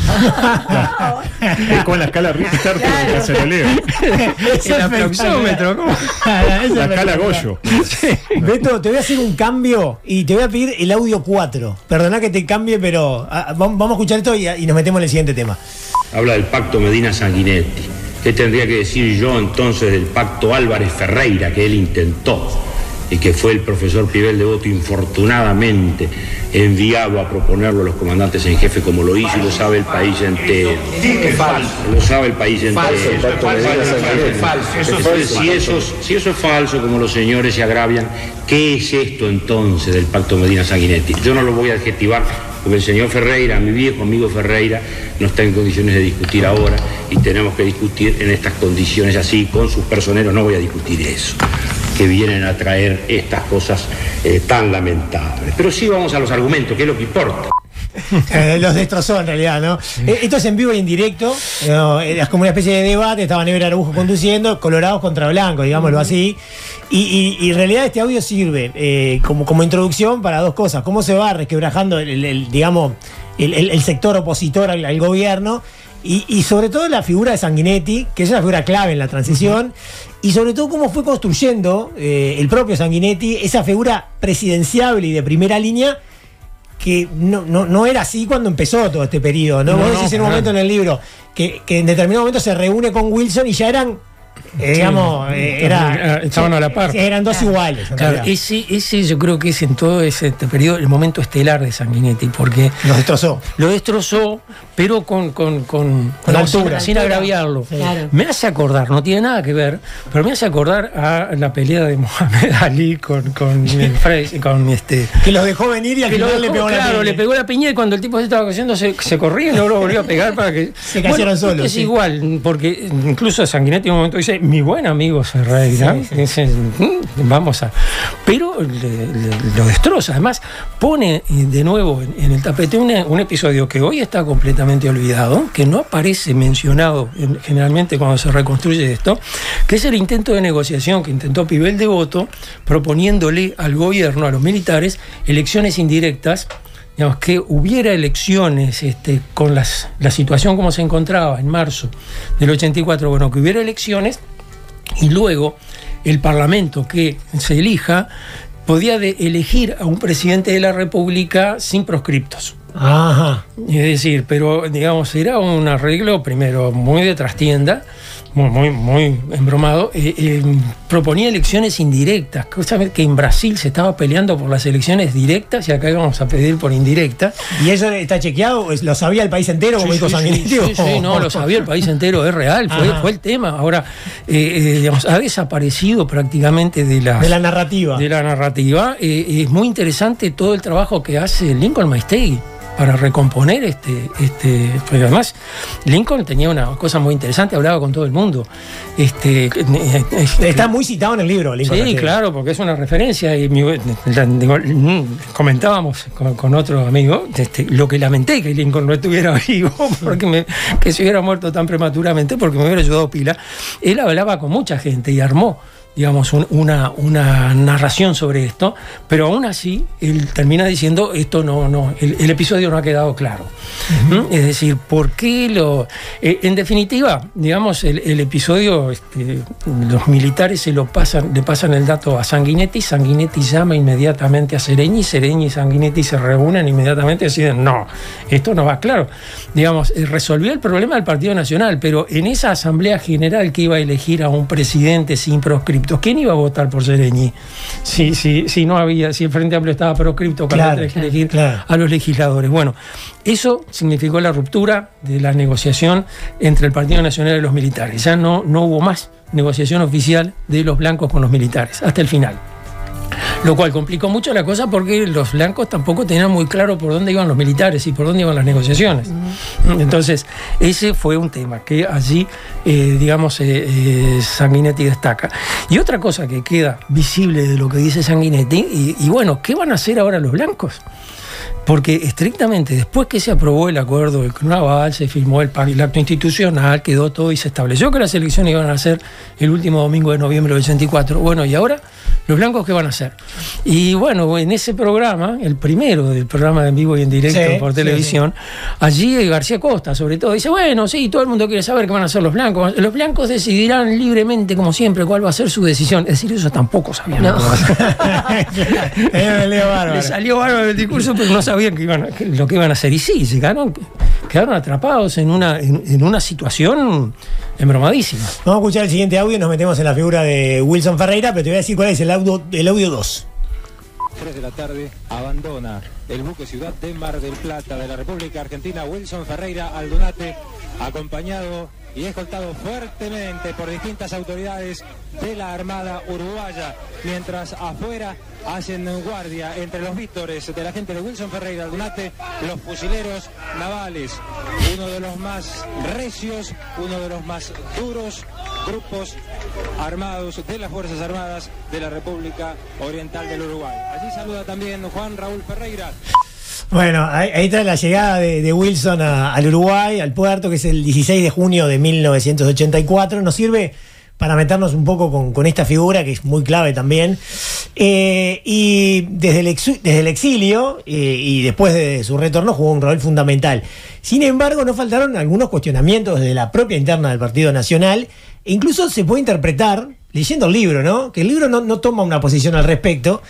Con la escala Richter, el caceroleo. El aproxómetro, ¿cómo? La escala Goyo. Beto, te voy a hacer un cambio y te voy a pedir el audio 4. Perdona que te cambie, pero vamos a escuchar esto y nos metemos en el siguiente tema. Habla del pacto Medina-Sanguinetti. ¿Qué tendría que decir yo entonces del pacto Álvarez-Ferreira que él intentó y que fue el profesor Pibel Devoto infortunadamente enviado a proponerlo a los comandantes en jefe como lo hizo y lo sabe el país entero? Es falso. Lo sabe el país entero. Si eso es falso, como los señores se agravian, ¿qué es esto entonces del pacto Medina-Sanguinetti? Yo no lo voy a adjetivar porque el señor Ferreira, mi viejo amigo Ferreira, no está en condiciones de discutir ahora y tenemos que discutir en estas condiciones así, con sus personeros. No voy a discutir eso, que vienen a traer estas cosas tan lamentables. Pero sí vamos a los argumentos, que es lo que importa. Los destrozó en realidad, ¿no? Esto es en vivo y en directo, es como una especie de debate, estaba Never Araújo conduciendo, colorados contra blancos, digámoslo así, y en realidad este audio sirve como introducción para dos cosas: cómo se va resquebrajando el sector opositor al gobierno, y sobre todo la figura de Sanguinetti, que es una figura clave en la transición, y sobre todo cómo fue construyendo el propio Sanguinetti esa figura presidenciable y de primera línea, que no era así cuando empezó todo este periodo, ¿no? Vos decís en un momento en el libro que en determinado momento se reúne con Wilson y ya eran, estaban a la par. Eran dos iguales. Claro, ese yo creo que es en todo ese periodo el momento estelar de Sanguinetti, porque lo destrozó, pero con altura, sin agraviarlo. Sí. Claro. Me hace acordar, no tiene nada que ver, pero me hace acordar a la pelea de Mohamed Ali con que los dejó venir y al final le pegó la piña. Claro, le pegó la piña y cuando el tipo se estaba haciendo se corría y no lo volvió a pegar para que se cayeron solos. Es igual, porque incluso Sanguinetti en un momento dice, mi buen amigo Ferreira, dice, vamos a... Pero lo destroza. Además, pone de nuevo en el tapete un episodio que hoy está completamente olvidado, que no aparece mencionado generalmente cuando se reconstruye esto, que es el intento de negociación que intentó Pibel Devoto, proponiéndole al gobierno, a los militares, elecciones indirectas. Digamos, que hubiera elecciones con la situación como se encontraba en marzo del 84, bueno, que hubiera elecciones y luego el Parlamento que se elija podía elegir a un presidente de la República sin proscriptos. Ajá. Es decir, pero digamos, era un arreglo primero muy de trastienda, muy embromado, proponía elecciones indirectas, cosa que en Brasil se estaba peleando por las elecciones directas y acá íbamos a pedir por indirectas. ¿Y eso está chequeado? ¿Lo sabía el país entero, como dijo Sanguinetti? Sí, no, lo sabía el país entero, es real, fue el tema. Ahora, digamos, ha desaparecido prácticamente de la narrativa. Es muy interesante todo el trabajo que hace Lincoln Maistegui para recomponer porque además Lincoln tenía una cosa muy interesante, hablaba con todo el mundo. Está muy citado en el libro, Lincoln. Sí, claro, porque es una referencia. Y comentábamos con otro amigo lo que lamenté que Lincoln no estuviera vivo, porque que se hubiera muerto tan prematuramente, porque me hubiera ayudado pila. Él hablaba con mucha gente y armó, digamos, una narración sobre esto, pero aún así él termina diciendo esto el episodio no ha quedado claro. Uh-huh. Es decir, ¿por qué en definitiva, digamos, el episodio, los militares le pasan el dato a Sanguinetti llama inmediatamente a Seregni y Sanguinetti se reúnen inmediatamente y deciden, no, esto no va claro. Digamos, resolvió el problema del Partido Nacional, pero en esa Asamblea General que iba a elegir a un presidente sin proscripto, ¿quién iba a votar por Seregni? Si el Frente Amplio estaba proscripto, para elegir a los legisladores. Bueno, eso significó la ruptura de la negociación entre el Partido Nacional y los militares. Ya no hubo más negociación oficial de los blancos con los militares, hasta el final. Lo cual complicó mucho la cosa porque los blancos tampoco tenían muy claro por dónde iban los militares y por dónde iban las negociaciones. Entonces, ese fue un tema que allí, Sanguinetti destaca. Y otra cosa que queda visible de lo que dice Sanguinetti, y bueno, ¿qué van a hacer ahora los blancos? Porque estrictamente, después que se aprobó el acuerdo del Naval, se firmó el acto institucional, quedó todo y se estableció que las elecciones iban a ser el último domingo de noviembre del 84. Bueno, ¿y ahora los blancos qué van a hacer? Y bueno, en ese programa, el primero del programa de en vivo y en directo por televisión, allí García Costa, sobre todo, dice, bueno, sí, todo el mundo quiere saber qué van a hacer los blancos. Los blancos decidirán libremente, como siempre, cuál va a ser su decisión. Es decir, eso tampoco sabían. No. Le salió bárbaro el discurso, pero no sabían lo que iban a hacer. Y sí, quedaron atrapados en una situación embromadísima. Vamos a escuchar el siguiente audio y nos metemos en la figura de Wilson Ferreira, pero te voy a decir cuál es el audio 2. 3 de la tarde, abandona el buque Ciudad de Mar del Plata de la República Argentina Wilson Ferreira Aldunate, acompañado y escoltado fuertemente por distintas autoridades de la Armada Uruguaya, mientras afuera hacen guardia entre los vítores de la gente de Wilson Ferreira Aldunate los fusileros navales, uno de los más recios, uno de los más duros grupos armados de las Fuerzas Armadas de la República Oriental del Uruguay. Allí saluda también Juan Raúl Ferreira. Bueno, ahí está la llegada de Wilson al Uruguay, al puerto, que es el 16 de junio de 1984. Nos sirve para meternos un poco con esta figura, que es muy clave también. Y desde el exilio y después de su retorno jugó un rol fundamental. Sin embargo, no faltaron algunos cuestionamientos desde la propia interna del Partido Nacional. E incluso se puede interpretar, leyendo el libro, ¿no?, que el libro no toma una posición al respecto,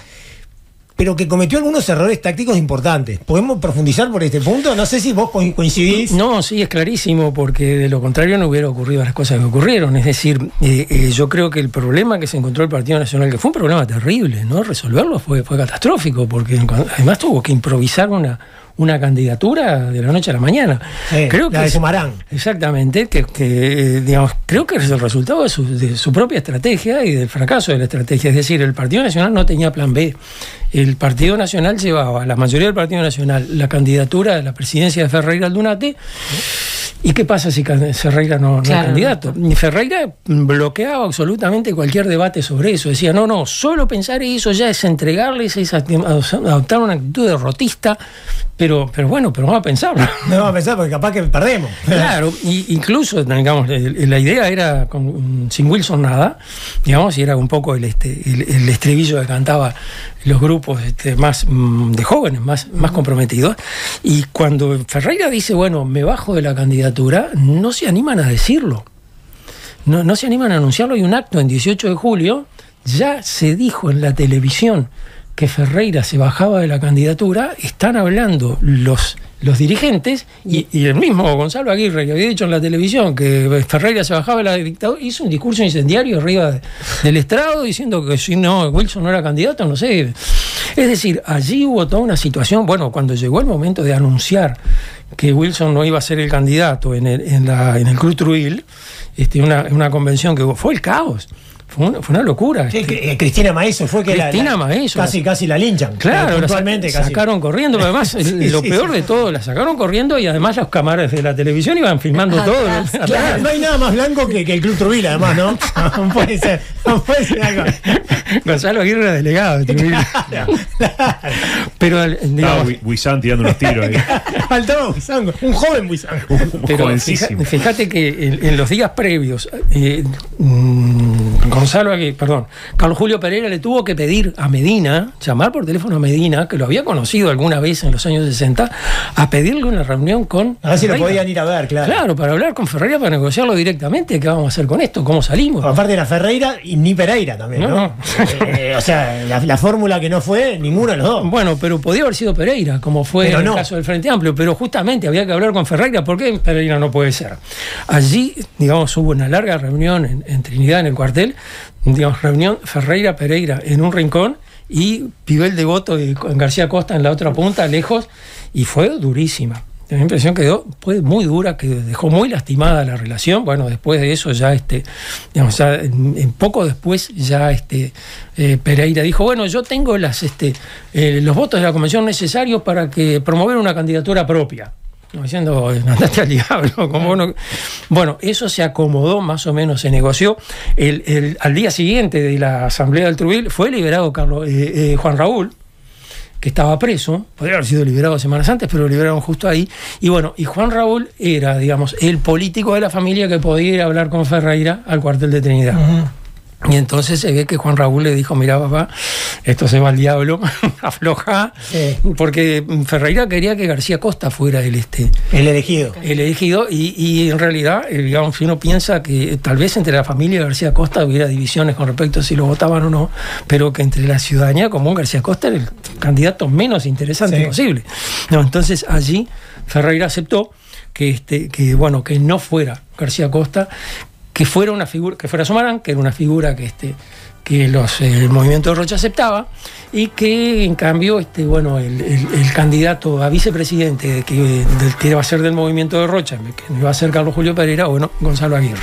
pero que cometió algunos errores tácticos importantes. ¿Podemos profundizar por este punto? No sé si vos coincidís. No, sí, es clarísimo, porque de lo contrario no hubiera ocurrido las cosas que ocurrieron. Es decir, yo creo que el problema que se encontró el Partido Nacional, que fue un problema terrible, ¿no? Resolverlo fue catastrófico, porque además tuvo que improvisar una candidatura de la noche a la mañana. Creo que la de Sumarán. Exactamente, digamos, creo que es el resultado de su propia estrategia y del fracaso de la estrategia. Es decir, el Partido Nacional no tenía plan B. El Partido Nacional llevaba, la mayoría del Partido Nacional, la candidatura de la presidencia de Ferreira Aldunate. ¿Y qué pasa si Ferreira no es candidato? Y Ferreira bloqueaba absolutamente cualquier debate sobre eso. Decía, no, solo pensar eso ya es entregarles, es adoptar una actitud derrotista, pero vamos a pensarlo. No vamos a pensar porque capaz que perdemos. Claro, incluso, digamos, la idea era sin Wilson nada, digamos, y era un poco el estribillo que cantaba los grupos más de jóvenes, más comprometidos. Y cuando Ferreira dice, bueno, me bajo de la candidatura, no se animan a decirlo. No se animan a anunciarlo. Hay un acto en 18 de julio, ya se dijo en la televisión que Ferreira se bajaba de la candidatura. Están hablando los dirigentes y el mismo Gonzalo Aguirre, que había dicho en la televisión que Ferreira se bajaba de la dictadura, hizo un discurso incendiario arriba del estrado diciendo que si no Wilson no era candidato, no sé. Es decir, allí hubo toda una situación. Bueno, cuando llegó el momento de anunciar que Wilson no iba a ser el candidato en el Club Truil, una convención que hubo, fue el caos. Fue una locura. Sí, Cristina Maeso fue que Maeso, casi la linchan. Claro, la sacaron corriendo. Pero además, lo peor de todo, la sacaron corriendo y además los cámaras de la televisión iban filmando todo. Claro, no hay nada más blanco que el Club Trubil, además, ¿no? No puede ser algo. Gonzalo Aguirre era delegado de Trubil. Pero, digamos, Huizán tirando unos tiros ahí. Faltaba Huizán, un joven Huizán. Pero fíjate que en los días previos, Carlos Julio Pereira le tuvo que pedir a Medina, llamar por teléfono a Medina, que lo había conocido alguna vez en los años 60, a pedirle una reunión con a ver si lo podían ir a ver, claro. Claro, para hablar con Ferreira, para negociarlo directamente. ¿Qué vamos a hacer con esto? ¿Cómo salimos? Aparte era Ferreira y ni Pereira también, ¿no? O sea, la fórmula que no fue ninguno de los dos. Bueno, pero podía haber sido Pereira, como fue en el caso del Frente Amplio, pero justamente había que hablar con Ferreira. ¿Por qué Pereira no puede ser? Allí, digamos, hubo una larga reunión en Trinidad, en el cuartel, digamos, reunión Ferreira-Pereira en un rincón y Pibel Devoto y García Costa en la otra punta, lejos, y fue durísima. tenía la impresión que fue muy dura, que dejó muy lastimada la relación. Bueno, después de eso ya, digamos, ya en poco después ya Pereira dijo, bueno, yo tengo los votos de la convención necesarios para promover una candidatura propia. Diciendo, andate al diablo. Bueno, eso se acomodó, más o menos se negoció. Al día siguiente de la asamblea del Truville fue liberado Juan Raúl, que estaba preso, podría haber sido liberado semanas antes, pero lo liberaron justo ahí. Y bueno, y Juan Raúl era, digamos, el político de la familia que podía ir a hablar con Ferreira al cuartel de Trinidad. Uh-huh. Y entonces se ve que Juan Raúl le dijo, mira papá, esto se va al diablo, afloja, porque Ferreira quería que García Costa fuera el elegido. El elegido, y en realidad, digamos, si uno piensa que tal vez entre la familia de García Costa hubiera divisiones con respecto a si lo votaban o no, pero que entre la ciudadanía común García Costa era el candidato menos interesante posible. No, entonces allí Ferreira aceptó que no fuera García Costa, que fuera una figura, que fuera Sumarán, que era una figura que el movimiento de Rocha aceptaba, y que en cambio el candidato a vicepresidente que iba a ser del movimiento de Rocha, que iba a ser Carlos Julio Pereira, Gonzalo Aguirre.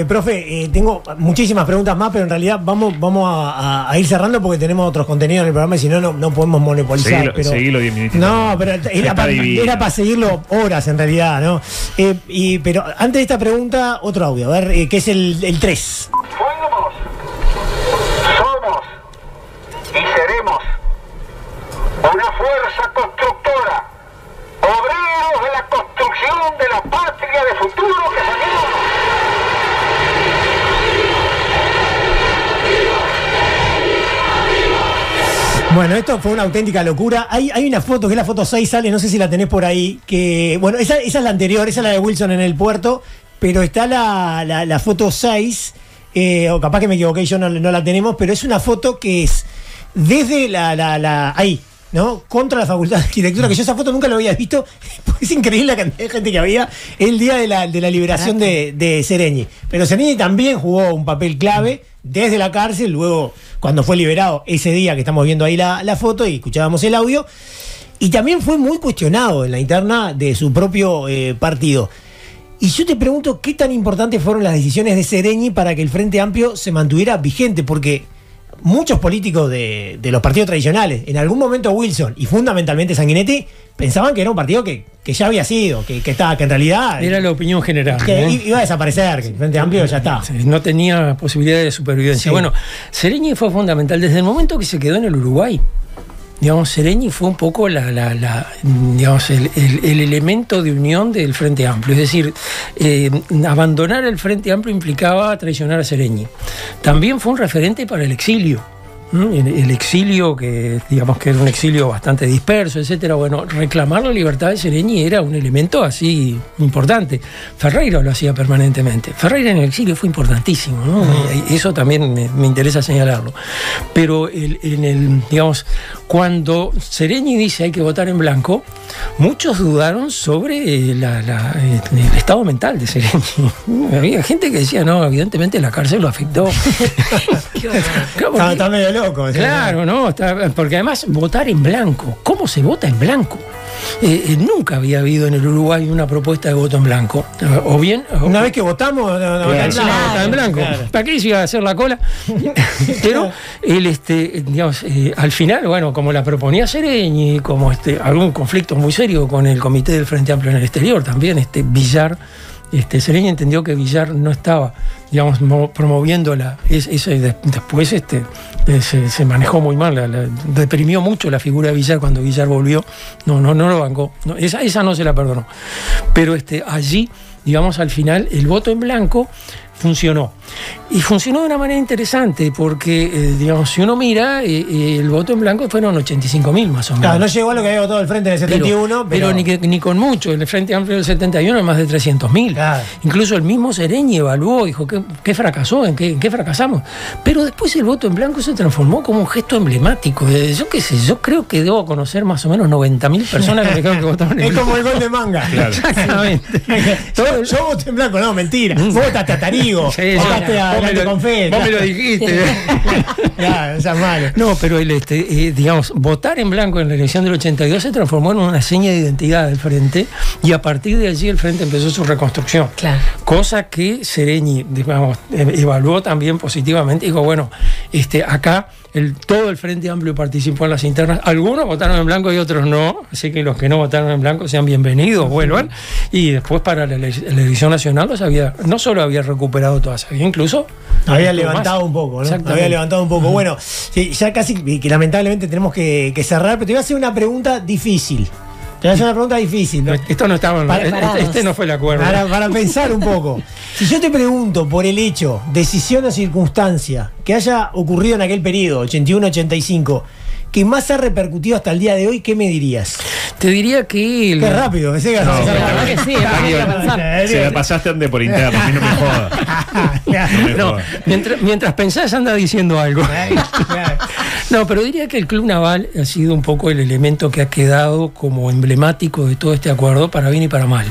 Profe, tengo muchísimas preguntas más, pero en realidad vamos a ir cerrando porque tenemos otros contenidos en el programa y si no podemos monopolizar. Seguilo 10 minutos. No, pero era para seguirlo horas en realidad, ¿no? Pero antes de esta pregunta, otro audio, a ver, ¿qué es el 3? Fuimos, somos y seremos una fuerza constructora, obreros de la construcción de la patria de futuro que soñamos. Bueno, esto fue una auténtica locura. Hay una foto, que es la foto 6, sale, no sé si la tenés por ahí, que, bueno, esa es la anterior, esa es la de Wilson en el puerto, pero está la foto 6, o capaz que me equivoqué y yo no la tenemos, pero es una foto que es desde ahí, ¿no? Contra la Facultad de Arquitectura, que yo esa foto nunca lo había visto. Es increíble la cantidad de gente que había el día de la liberación de Seregni. Pero Seregni también jugó un papel clave desde la cárcel, luego cuando fue liberado ese día que estamos viendo ahí la foto y escuchábamos el audio, y también fue muy cuestionado en la interna de su propio partido. Y yo te pregunto, ¿qué tan importantes fueron las decisiones de Seregni para que el Frente Amplio se mantuviera vigente? Porque muchos políticos de los partidos tradicionales, en algún momento Wilson y fundamentalmente Sanguinetti, pensaban que era un partido que ya había sido, que en realidad era la opinión general, que iba a desaparecer, que el Frente Amplio ya está. No tenía posibilidad de supervivencia. Sí. Bueno, Seregni fue fundamental desde el momento que se quedó en el Uruguay. Digamos, Seregni fue un poco digamos, el elemento de unión del Frente Amplio. Es decir, abandonar el Frente Amplio implicaba traicionar a Seregni. También fue un referente para el exilio. El exilio, que digamos que era un exilio bastante disperso, etcétera. Bueno, reclamar la libertad de Seregni era un elemento así importante. Ferreira lo hacía permanentemente. Ferreira en el exilio fue importantísimo, ¿no? Eso también me interesa señalarlo. Pero digamos, cuando Seregni dice hay que votar en blanco, muchos dudaron sobre el estado mental de Seregni. Había gente que decía, no, evidentemente la cárcel lo afectó. Está medio loco. Claro, ¿no? Porque además votar en blanco, ¿cómo se vota en blanco? Nunca había habido en el Uruguay una propuesta de voto en blanco. O bien... Una vez que votamos, vota en blanco. Claro. ¿Para qué se iba a hacer la cola? Pero, digamos, al final, bueno, como la proponía Seregni, como algún conflicto muy serio con el Comité del Frente Amplio en el exterior, también Villar... Seregni entendió que Villar no estaba, digamos, promoviendo eso, y después se manejó muy mal, deprimió mucho la figura de Villar cuando Villar volvió, no lo bancó, no, esa no se la perdonó, pero allí, digamos, al final el voto en blanco funcionó. Y funcionó de una manera interesante porque, digamos, si uno mira, el voto en blanco fueron 85.000 más o menos. Claro, no llegó a lo que había votado el Frente del 71. Pero ni con mucho. El Frente Amplio del 71 es más de 300.000. Claro. Incluso el mismo Seregni evaluó, dijo, ¿qué fracasó? ¿En qué fracasamos? Pero después el voto en blanco se transformó como un gesto emblemático. Yo qué sé, yo creo que debo conocer más o menos 90.000 personas que dijeron que votaron en blanco. Es como el gol de Manga. Claro. Exactamente. Yo voté en blanco, no, mentira. Vos votaste a Tarí, digo. vos me lo dijiste. Claro, no seas malo. No, pero digamos, votar en blanco en la elección del 82 se transformó en una seña de identidad del Frente, y a partir de allí el Frente empezó su reconstrucción. Claro. Cosa que Seregni, digamos, evaluó también positivamente. Dijo, bueno, acá todo el Frente Amplio participó en las internas. Algunos votaron en blanco y otros no, así que los que no votaron en blanco sean bienvenidos, vuelvan. Y después para la elección nacional no solo había recuperado todas, había incluso había levantado un poco, ¿no? Había levantado un poco. Bueno, sí, ya casi que lamentablemente tenemos que cerrar, pero te voy a hacer una pregunta difícil. Te voy a hacer una pregunta difícil, ¿no? Esto no estaba. Este no fue el acuerdo. Para pensar un poco. Si yo te pregunto por el hecho, decisión o circunstancia que haya ocurrido en aquel periodo, 81-85, que más ha repercutido hasta el día de hoy, ¿qué me dirías? Te diría que... Qué rápido, me sé que la verdad que sí, se la pasaste ande por interno, a mí no me jodas. No, mientras pensás anda diciendo algo. No, pero diría que el Club Naval ha sido un poco el elemento que ha quedado como emblemático de todo este acuerdo, para bien y para mal.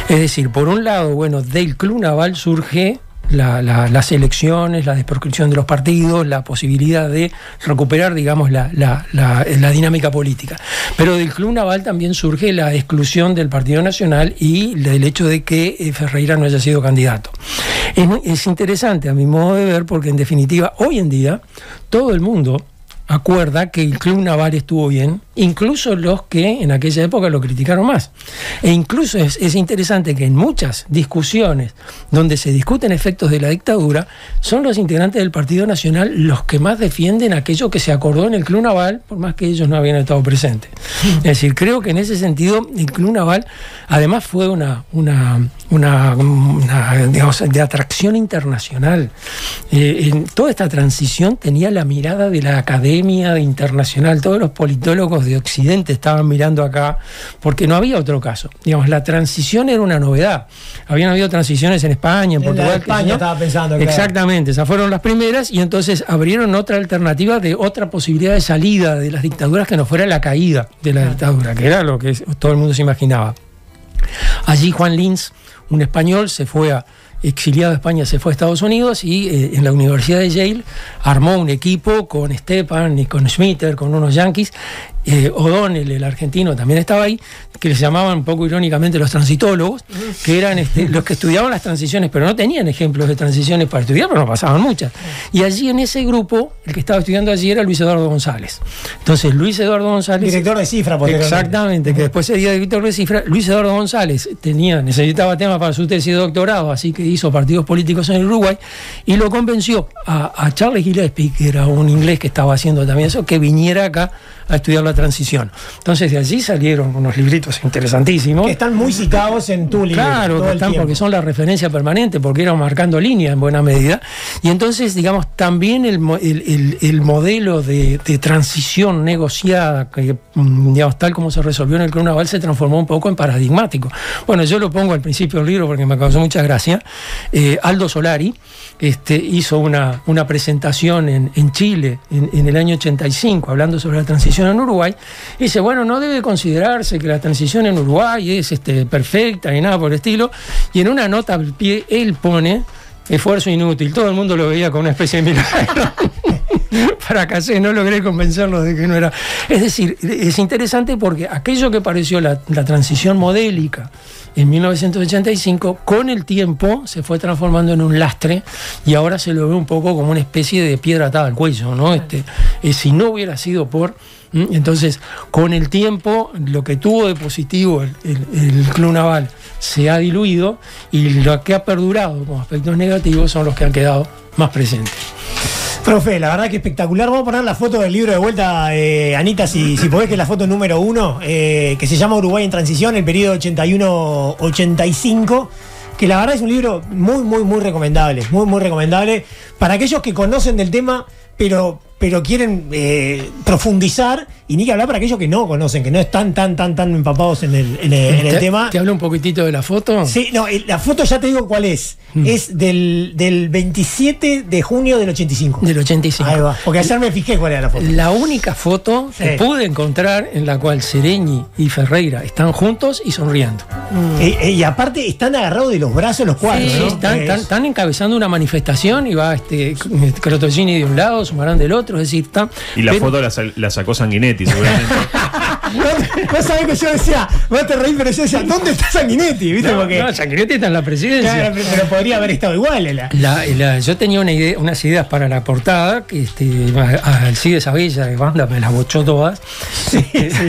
Es decir, por un lado, bueno, del Club Naval surge las elecciones, la desprescripción de los partidos, la posibilidad de recuperar, digamos, la dinámica política. Pero del Club Naval también surge la exclusión del Partido Nacional y el hecho de que Ferreira no haya sido candidato. Es interesante a mi modo de ver, porque en definitiva hoy en día todo el mundo acuerda que el Club Naval estuvo bien, incluso los que en aquella época lo criticaron más. E incluso es interesante que en muchas discusiones donde se discuten efectos de la dictadura, son los integrantes del Partido Nacional los que más defienden aquello que se acordó en el Club Naval, por más que ellos no habían estado presentes. Es decir, creo que en ese sentido el Club Naval además fue una digamos, de atracción internacional. En toda esta transición tenía la mirada de la Academia Internacional, todos los politólogos de Occidente estaban mirando acá, porque no había otro caso. Digamos, la transición era una novedad. Habían habido transiciones en España, en Portugal. España estaba pensando. Exactamente, esas fueron las primeras, y entonces abrieron otra alternativa de otra posibilidad de salida de las dictaduras que no fuera la caída de la dictadura, que era lo que todo el mundo se imaginaba. Allí Juan Lins, un español, exiliado de España, se fue a Estados Unidos y en la Universidad de Yale armó un equipo con Stepan y con Schmitter, con unos yanquis. O'Donnell, el argentino, también estaba ahí, que les llamaban un poco irónicamente los transitólogos, que eran los que estudiaban las transiciones, pero no tenían ejemplos de transiciones para estudiar, pero no pasaban muchas. Y allí en ese grupo, el que estaba estudiando allí era Luis Eduardo González. Entonces, Luis Eduardo González... Director de Cifra, exactamente, que después sería director de Cifra. Luis Eduardo González necesitaba temas para su tesis de doctorado, así que hizo partidos políticos en el Uruguay, y lo convenció a Charles Gillespie, que era un inglés que estaba haciendo también eso, que viniera acá a estudiar la transición. Entonces de allí salieron unos libritos interesantísimos. Que están muy citados en tu libro. Claro, que están porque son la referencia permanente, porque eran marcando línea en buena medida. Y entonces, digamos, también el modelo de transición negociada, que, digamos, tal como se resolvió en el Club Naval, se transformó un poco en paradigmático. Bueno, yo lo pongo al principio del libro porque me causó mucha gracia. Aldo Solari hizo una presentación en Chile en el año 85, hablando sobre la transición en Uruguay, y dice, bueno, no debe considerarse que la transición en Uruguay es perfecta ni nada por el estilo, y en una nota al pie él pone esfuerzo inútil. Todo el mundo lo veía con una especie de milagro. Fracasé, no logré convencerlos de que no era. Es decir, es interesante porque aquello que pareció la transición modélica en 1985, con el tiempo se fue transformando en un lastre, y ahora se lo ve un poco como una especie de piedra atada al cuello, ¿no? Si no hubiera sido por... Entonces, con el tiempo, lo que tuvo de positivo el Club Naval se ha diluido, y lo que ha perdurado como aspectos negativos son los que han quedado más presentes. Profe, la verdad que espectacular. Vamos a poner la foto del libro de vuelta, Anita, si podés, que es la foto número 1, que se llama Uruguay en Transición, el periodo 81-85, que la verdad es un libro muy recomendable, muy recomendable para aquellos que conocen del tema, pero quieren profundizar y ni que hablar para aquellos que no conocen, que no están tan empapados en el tema. ¿Te hablo un poquitito de la foto? Sí, no, la foto ya te digo cuál es. Es del 27 de junio del 85. Del 85. Ahí va, porque ayer me fijé cuál era la foto. La única foto Sí. que pude encontrar en la cual Sereñi y Ferreira están juntos y sonriendo. Y aparte están agarrados de los brazos los cuatro, Sí, ¿no? están encabezando una manifestación y va Crotogini de un lado, Sumarán del otro, es decir, está. Y la foto la sacó Sanguinetti, seguramente. No sabés que yo decía, vos te reí, pero yo decía, ¿dónde está Sanguinetti? ¿Viste? Porque, Sanguinetti está en la presidencia. claro, pero podría haber estado igual. Yo tenía unas ideas para la portada, que Alcides Abella de banda me las bochó todas. Sí,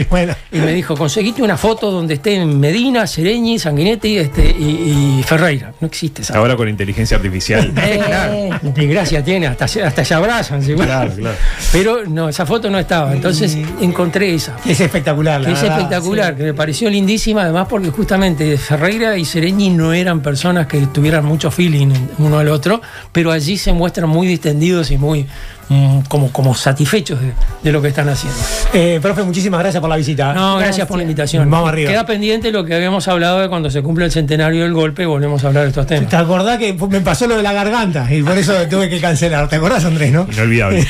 bueno. Y me dijo, conseguiste una foto donde estén Medina, Sereñi, Sanguinetti y Ferreira. No existe esa. Ahora con inteligencia artificial. Claro, qué gracia tiene, hasta se abrazan. ¿sí? Claro. Pero no, esa foto no estaba. Entonces encontré esa. Es espectacular, la Es verdad, espectacular, sí. que me pareció lindísima, además porque justamente Ferreira y Sereñi no eran personas que tuvieran mucho feeling uno al otro, pero allí se muestran muy distendidos y muy como satisfechos de lo que están haciendo. Profe, muchísimas gracias por la visita. No, gracias por la invitación. Vamos arriba. Queda pendiente lo que habíamos hablado de cuando se cumple el centenario del golpe, volvemos a hablar de estos temas. ¿Te acordás que me pasó lo de la garganta? Y por eso tuve que cancelar. ¿Te acordás, Andrés, no? Inolvidable.